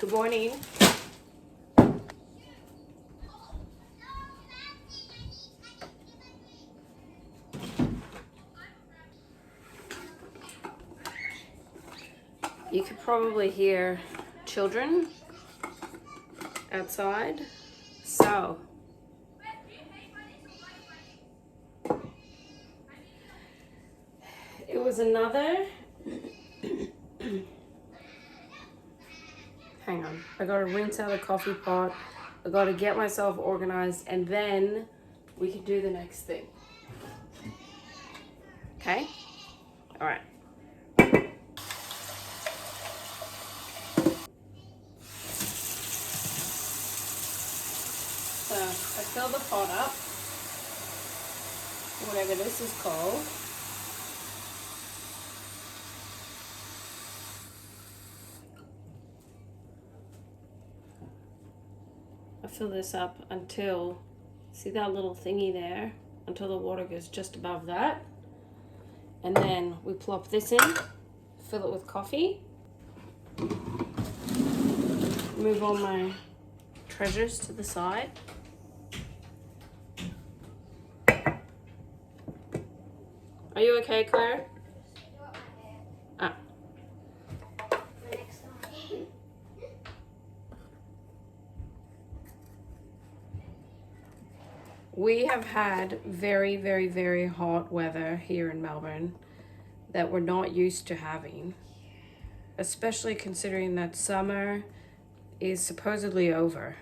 Good morning. You could probably hear children outside. So, it was another, hang on, I gotta rinse out a coffee pot, I gotta get myself organized, and then we can do the next thing. Okay? All right. So I fill the pot up, whatever this is called. I fill this up until, see that little thingy there? Until the water goes just above that. And then we plop this in, fill it with coffee. Move all my treasures to the side. Are you okay, Claire? Ah. We have had very, very, very hot weather here in Melbourne that we're not used to having, especially considering that summer is supposedly over.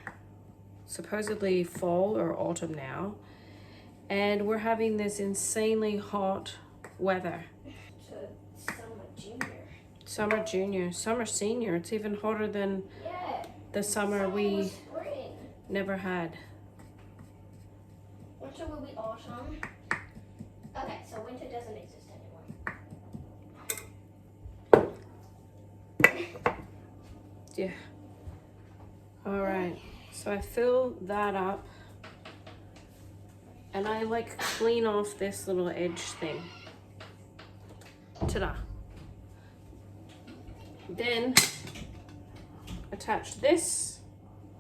Supposedly fall or autumn now. And we're having this insanely hot weather. Summer junior, summer senior. It's even hotter than the summer we never had. Winter will be autumn. Okay, so winter doesn't exist anymore. Yeah. All right. So I fill that up. And I like clean off this little edge thing. Ta-da. Then attach this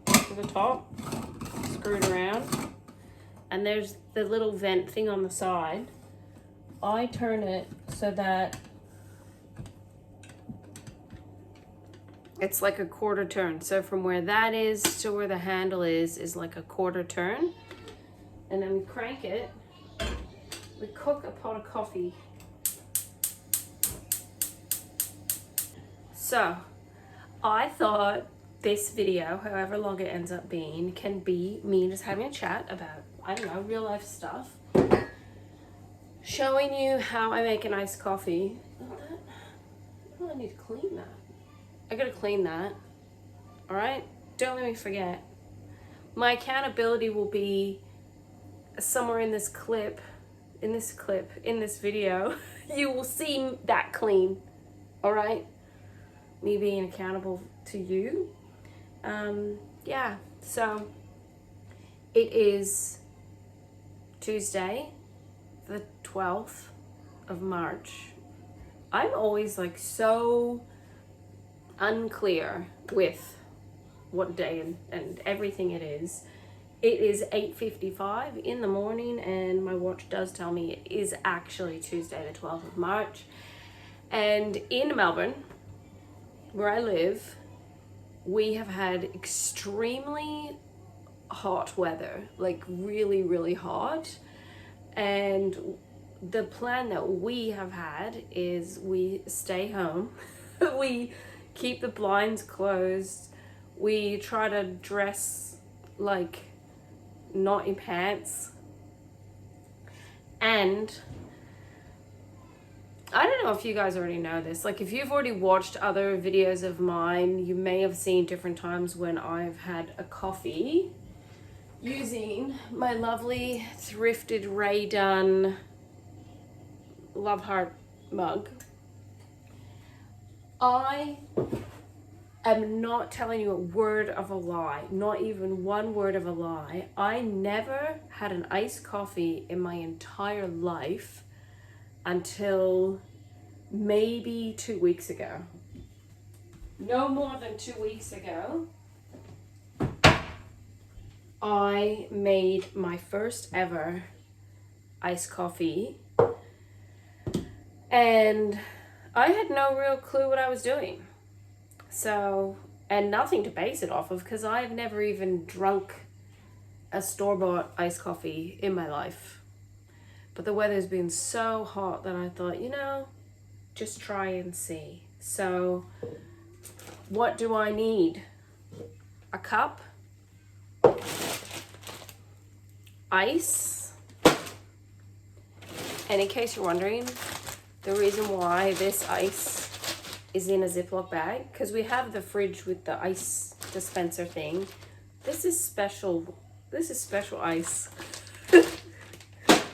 to the top, screw it around, and there's the little vent thing on the side. I turn it so that it's like a quarter turn. So from where that is to where the handle is like a quarter turn. And then we crank it. We cook a pot of coffee. So, I thought this video, however long it ends up being, can be me just having a chat about, I don't know, real life stuff. Showing you how I make an iced coffee. Oh, I need to clean that. I gotta clean that. Alright? Don't let me forget. My accountability will be somewhere in this video, you will see that clean. Alright? Me being accountable to you. Yeah, so it is Tuesday, the 12th of March. I'm always like so unclear with what day and everything it is. It is 8:55 in the morning and my watch does tell me it is actually Tuesday the 12th of March. And in Melbourne, where I live, we have had extremely hot weather, like really, really hot. And the plan that we have had is we stay home, we keep the blinds closed, we try to dress like not in pants, and I don't know if you guys already know this, like if you've already watched other videos of mine, you may have seen different times when I've had a coffee using my lovely thrifted Ray Dunn Love Heart mug. I am not telling you a word of a lie, not even one word of a lie. I never had an iced coffee in my entire life until maybe 2 weeks ago. no more than 2 weeks ago, I made my first ever iced coffee, and I had no real clue what I was doing. So, and nothing to base it off of, because I've never even drunk a store-bought iced coffee in my life. But the weather's been so hot that I thought, just try and see. So, what do I need? A cup, ice, and in case you're wondering, the reason why this ice is in a Ziploc bag, because we have the fridge with the ice dispenser thing. This is special ice.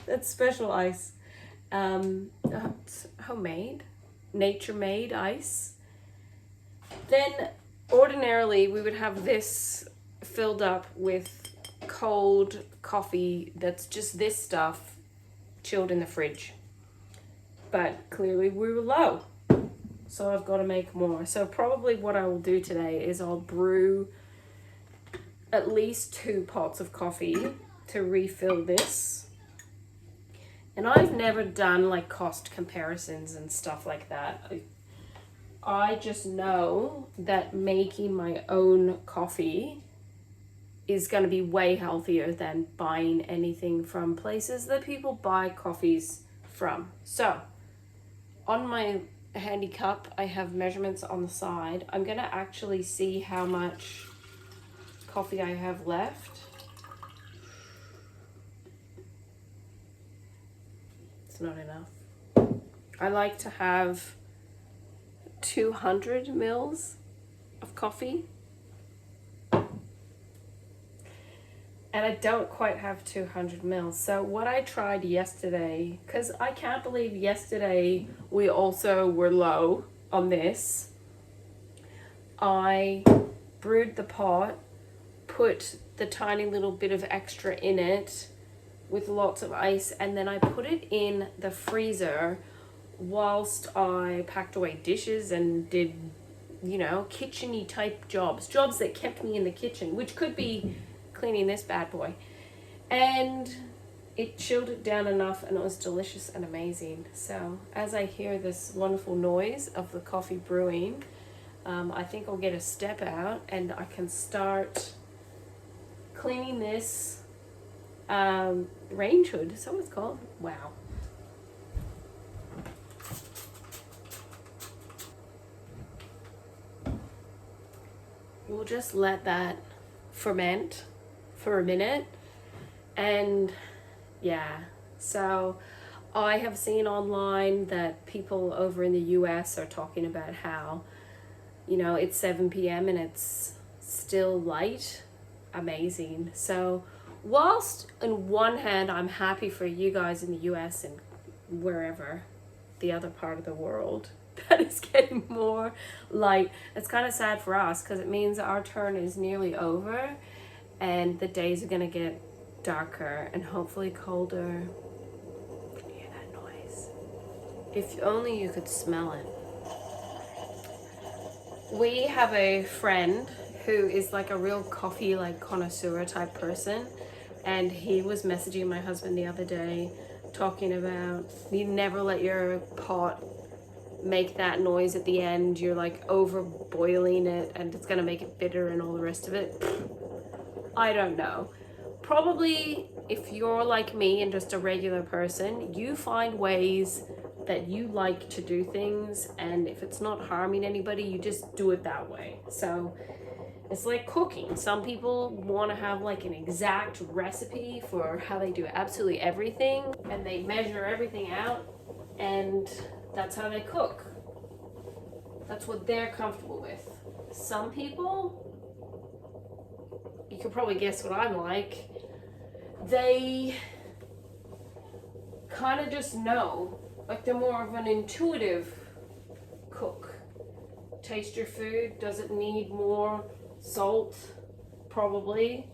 That's special ice. It's homemade, nature-made ice. Then ordinarily we would have this filled up with cold coffee that's just this stuff chilled in the fridge. But clearly we were low, so I've got to make more. So probably what I will do today is I'll brew at least 2 pots of coffee to refill this. And I've never done like cost comparisons and stuff like that. I just know that making my own coffee is going to be way healthier than buying anything from places that people buy coffees from. So, on my handy cup, I have measurements on the side. I'm going to actually see how much coffee I have left. It's not enough. I like to have 200 mils of coffee. And I don't quite have 200 mils. So what I tried yesterday, because I can't believe yesterday we also were low on this. I brewed the pot, put the tiny little bit of extra in it with lots of ice, and then I put it in the freezer whilst I packed away dishes and did, kitchen-y type jobs that kept me in the kitchen, which could be cleaning this bad boy. And it chilled it down enough, and it was delicious and amazing. So as I hear this wonderful noise of the coffee brewing, I think I'll get a step out and I can start cleaning this range hood. Is that what it's called? Wow. We'll just let that ferment for a minute. And yeah, so I have seen online that people over in the US are talking about how, it's 7 p.m. and it's still light. Amazing. So whilst on one hand I'm happy for you guys in the US and wherever the other part of the world that is getting more light, it's kind of sad for us because it means our turn is nearly over and the days are going to get darker and hopefully colder. Can you hear that noise? If only you could smell it. We have a friend who is like a real coffee connoisseur type person, and he was messaging my husband the other day talking about you never let your pot make that noise at the end. You're over boiling it and it's gonna make it bitter and all the rest of it. I don't know. Probably if you're like me and just a regular person, you find ways that you like to do things, and if it's not harming anybody, you just do it that way. So it's like cooking. Some people want to have an exact recipe for how they do absolutely everything, and they measure everything out, and that's how they cook. That's what they're comfortable with. Some people, you could probably guess what I'm like, they kind of just know. They're more of an intuitive cook. Taste your food. Does it need more salt? Probably.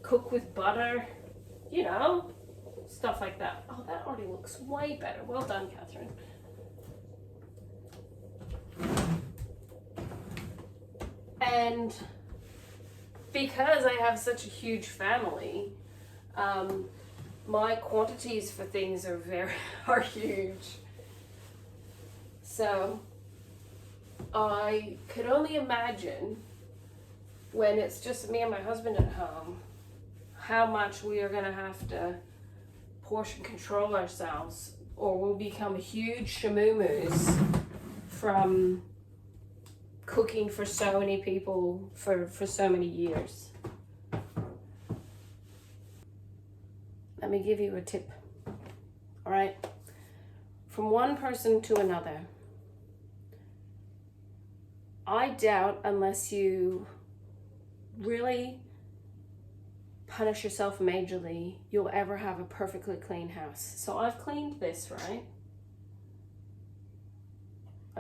Cook with butter. Stuff like that. Oh, that already looks way better. Well done, Catherine. And because I have such a huge family, my quantities for things are huge. So I could only imagine when it's just me and my husband at home, how much we are going to have to portion control ourselves, or we'll become huge shamoo-moos from cooking for so many people for so many years. Let me give you a tip. All right? From one person to another, I doubt, unless you really punish yourself majorly, you'll ever have a perfectly clean house. So I've cleaned this, right?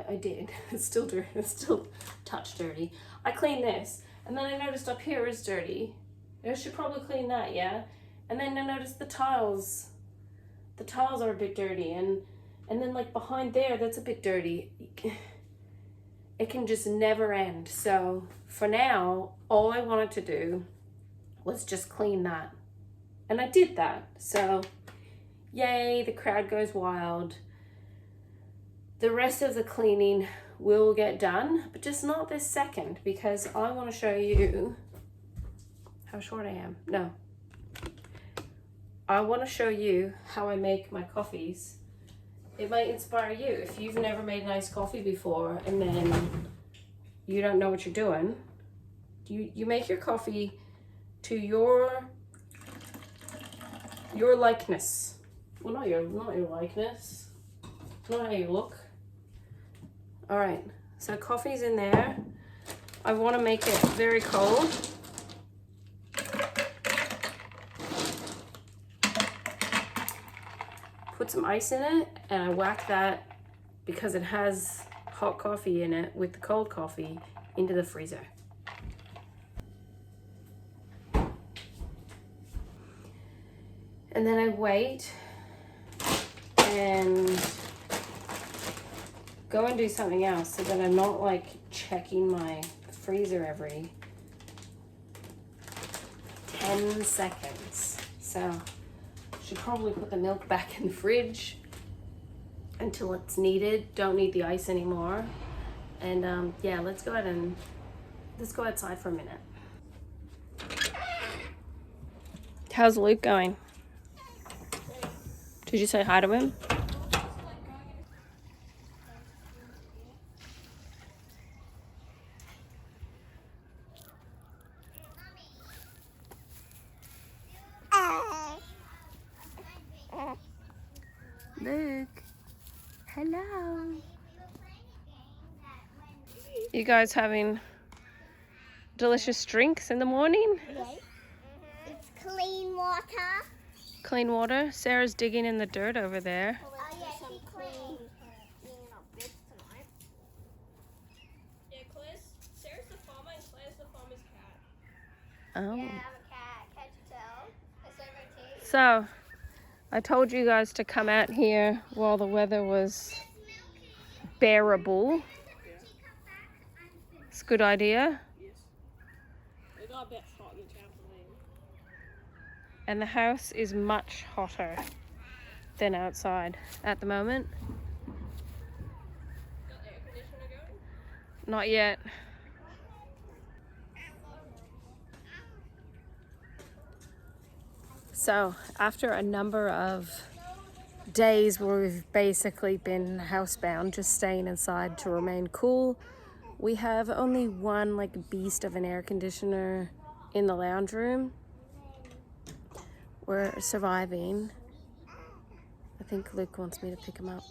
I did. It's still dirty. It's still touch dirty. I cleaned this, and then I noticed up here is dirty. I should probably clean that, yeah? And then I noticed the tiles. The tiles are a bit dirty, and then like behind there, that's a bit dirty. It can just never end. So for now, all I wanted to do was just clean that. And I did that. So yay, the crowd goes wild. The rest of the cleaning will get done, but just not this second, because I want to show you how short I am. No. I want to show you how I make my coffees. It might inspire you. If you've never made nice coffee before and then you don't know what you're doing, you make your coffee to your likeness. Well, not your likeness. Not how you look. All right, so coffee's in there. I want to make it very cold. Put some ice in it, and I whack that, because it has hot coffee in it, with the cold coffee into the freezer. And then I wait and go and do something else, so that I'm not like checking my freezer every 10 seconds. So should probably put the milk back in the fridge until it's needed. Don't need the ice anymore. And yeah, let's go outside for a minute. How's Luke going? Did you say hi to him? Luke, hello. You guys having delicious drinks in the morning? Yes. It's clean water. Clean water. Sarah's digging in the dirt over there. Oh yeah, she clean. Yeah, Sarah's the farmer and Claire's the farmer's cat. Oh. Yeah, I'm a cat. Can't you tell? It's over tea. So, I told you guys to come out here while the weather was bearable. It's a good idea. Yes. It got a bit hot in the trampoline. And the house is much hotter than outside at the moment. Got the air conditioner going? Not yet. So, after a number of days where we've basically been housebound, just staying inside to remain cool, we have only one like beast of an air conditioner in the lounge room. We're surviving. I think Luke wants me to pick him up.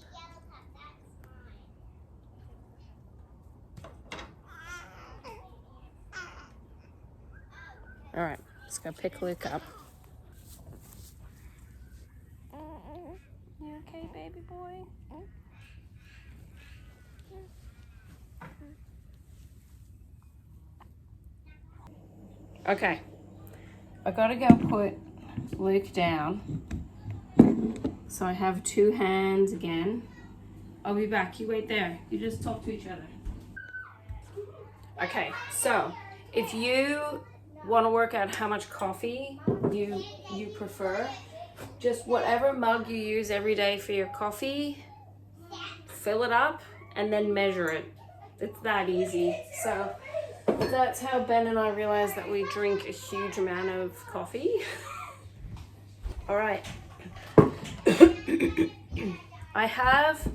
All right, let's go pick Luke up. You okay, baby boy? Okay, I gotta go put Luke down. So I have two hands again. I'll be back. You wait there. You just talk to each other. Okay, so if you want to work out how much coffee you prefer, just whatever mug you use every day for your coffee, fill it up and then measure it. It's that easy. So that's how Ben and I realized that we drink a huge amount of coffee. All right. I have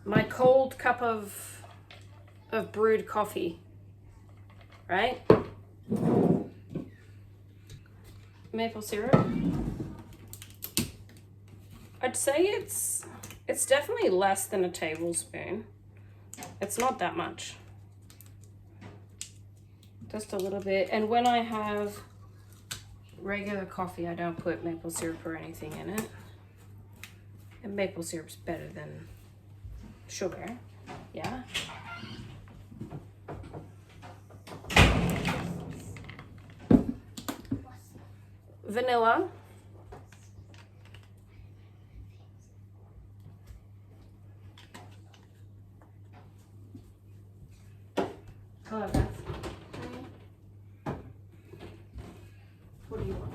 my cold cup of brewed coffee, right? Maple syrup. I'd say it's definitely less than a tablespoon. It's not that much. Just a little bit. And when I have regular coffee, I don't put maple syrup or anything in it. And maple syrup's better than sugar. Yeah. Vanilla. Hello, Beth. What do you want?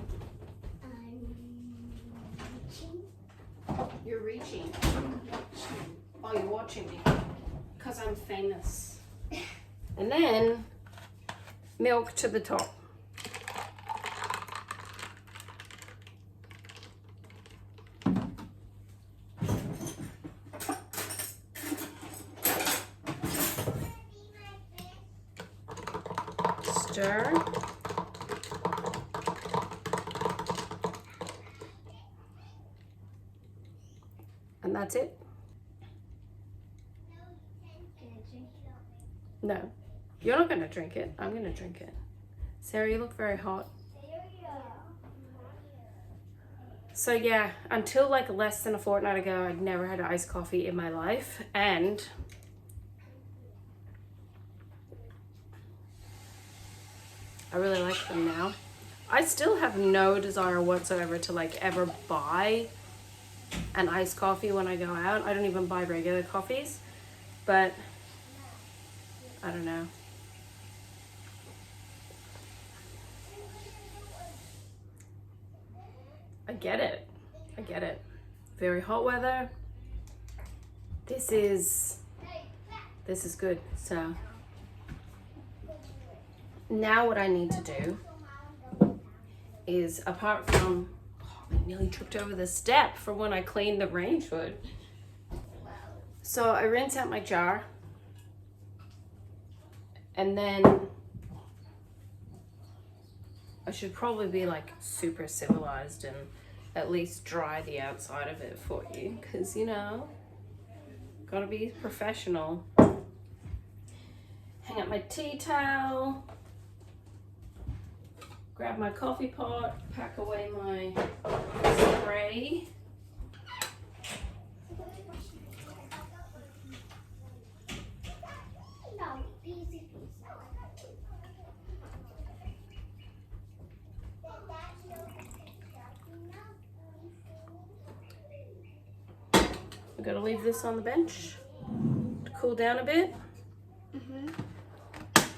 You're reaching. Oh, you're watching me. Because I'm famous. And then milk to the top. Stir. And that's it. No, you're not gonna drink it. I'm gonna drink it. Sarah, you look very hot. So yeah, until like less than a fortnight ago, I'd never had iced coffee in my life, and I really like them now. I still have no desire whatsoever to like ever buy an iced coffee when I go out. I don't even buy regular coffees, but I don't know. I get it. I get it. Very hot weather. This is good. So now what I need to do is, apart from, I nearly tripped over the step from when I cleaned the range hood. So I rinse out my jar, and then I should probably be like super civilized and at least dry the outside of it for you, because you know, gotta be professional. Hang up my tea towel, grab my coffee pot, pack away my spray. We're gonna leave this on the bench to cool down a bit.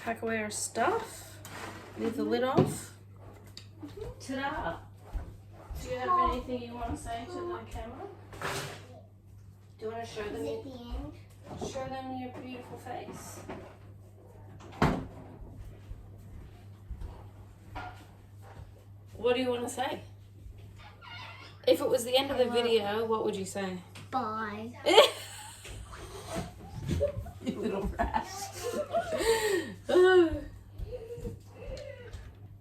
Pack away our stuff. Leave the lid off. Ta-da! Do you have anything you want to say to the camera? Do you want to show them your beautiful face? What do you want to say? If it was the end of the video, what would you say? Bye. You little rat.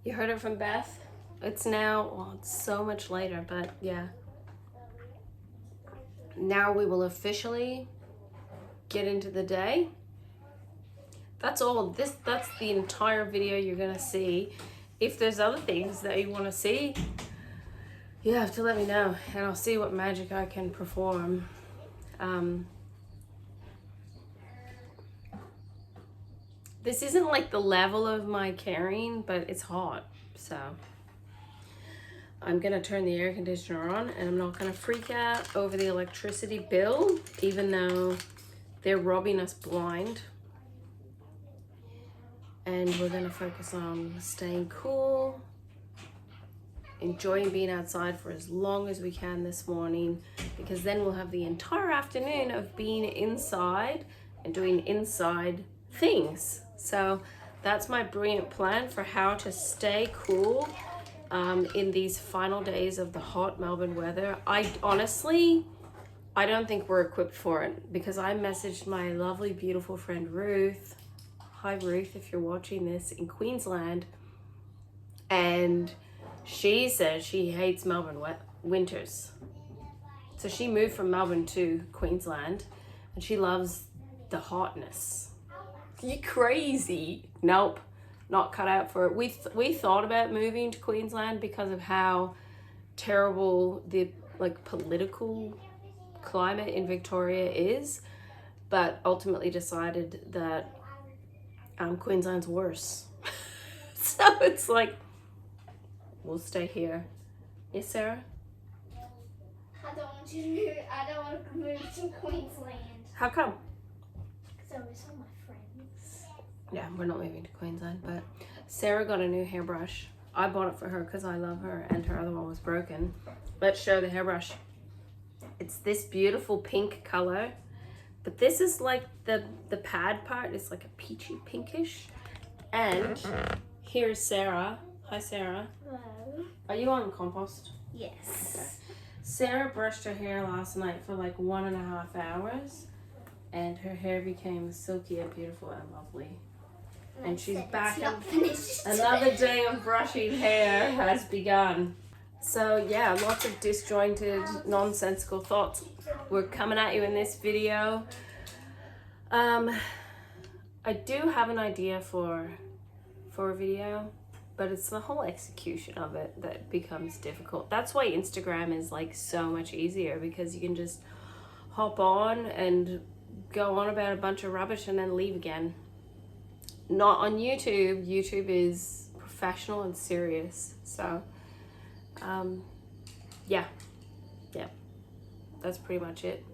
You heard it from Beth. It's now, well, it's so much later, but yeah. Now we will officially get into the day. That's all. That's the entire video you're gonna see. If there's other things that you want to see, you have to let me know, and I'll see what magic I can perform. This isn't like the level of my caring, but it's hot, so I'm gonna turn the air conditioner on, and I'm not gonna freak out over the electricity bill, even though they're robbing us blind. and we're gonna focus on staying cool, enjoying being outside for as long as we can this morning, because then we'll have the entire afternoon of being inside and doing inside things. So that's my brilliant plan for how to stay cool in these final days of the hot Melbourne weather. I don't think we're equipped for it, because I messaged my lovely, beautiful friend Ruth. Hi Ruth, if you're watching this, in Queensland, and she says she hates Melbourne winters. So she moved from Melbourne to Queensland, and she loves the hotness. You crazy? Nope, not cut out for it. We thought about moving to Queensland because of how terrible the political climate in Victoria is, but ultimately decided that Queensland's worse. So it's like, we'll stay here. Yes, Sarah? I don't want you to move. I don't want to move to Queensland. How come? Because I miss all my friends. Yeah, we're not moving to Queensland, but Sarah got a new hairbrush. I bought it for her because I love her, and her other one was broken. Let's show the hairbrush. It's this beautiful pink color, but this is like the pad part is like a peachy pinkish. And here's Sarah. Hi, Sarah. Hello. Are you on compost? Yes. Sarah brushed her hair last night for like 1.5 hours, and her hair became silky and beautiful and lovely. And she's back. Another day of brushing hair has begun. So yeah, lots of disjointed, nonsensical thoughts were coming at you in this video. I do have an idea for a video, but it's the whole execution of it that becomes difficult. That's why Instagram is like so much easier, because you can just hop on and go on about a bunch of rubbish and then leave again. Not on YouTube. YouTube is professional and serious. So yeah, that's pretty much it.